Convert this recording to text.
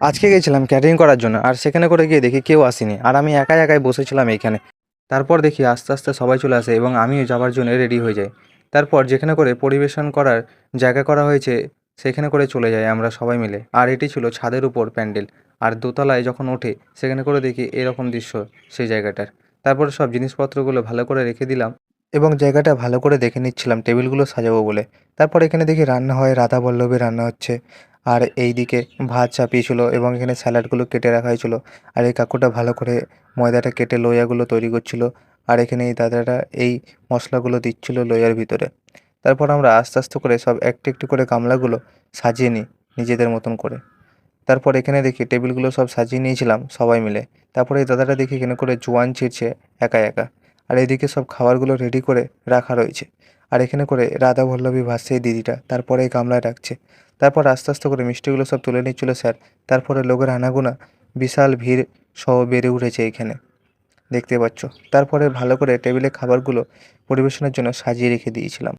আজকে গেছিলাম ক্যাটারিং করার জন্য, আর সেখানে করে গিয়ে দেখি কেউ আসেনি, আর আমি একাই একাই বসেছিলাম এইখানে। তারপর দেখি আস্তে আস্তে সবাই চলে আসে এবং আমিও যাওয়ার জন্য রেডি হয়ে যাই। তারপর যেখানে করে পরিবেশন করার জায়গা করা হয়েছে সেখানে করে চলে যাই আমরা সবাই মিলে। আর এটি ছিল ছাদের উপর প্যান্ডেল, আর দোতলায় যখন ওঠে সেখানে করে দেখি এরকম দৃশ্য সেই জায়গাটার। তারপর সব জিনিসপত্রগুলো ভালো করে রেখে দিলাম এবং জায়গাটা ভালো করে দেখে নিচ্ছিলাম টেবিলগুলো সাজাবো বলে। তারপর এখানে দেখি রান্না হয়, রাধা বল্লভী রান্না হচ্ছে। আর এইদিকে ভাত চাপিয়েছিল এবং এখানে স্যালাডগুলো কেটে রাখা হয়েছিল। আর এই কাকুটা ভালো করে ময়দাটা কেটে লোয়াগুলো তৈরি করছিল। আর এখানে এই দাদাটা এই মশলাগুলো দিচ্ছিল লোয়ার ভিতরে। তারপর আমরা আস্তে আস্তে করে সব একটু একটু করে গামলাগুলো সাজিয়ে নিই নিজেদের মতন করে। তারপর এখানে দেখি টেবিলগুলো সব সাজিয়ে নিয়েছিলাম সবাই মিলে। তারপরে এই দাদাটা দেখি এখানে করে জোয়ান ছিঁড়ছে একা একা। আর এদিকে সব খাবারগুলো রেডি করে রাখা রয়েছে। আর এখানে করে রাধা বল্লভী ভাসছে এই দিদিটা, তারপরে এই গামলায় রাখছে। তারপর আস্তে আস্তে করে মিষ্টিগুলো সব তুলে নিচ্ছিল স্যার। তারপরে লোকের আনাগোনা বিশাল ভিড় সহ বেড়ে উঠেছে এখানে, দেখতে পাচ্ছ। তারপরে ভালো করে টেবিলে খাবারগুলো পরিবেশনের জন্য সাজিয়ে রেখে দিয়েছিলাম।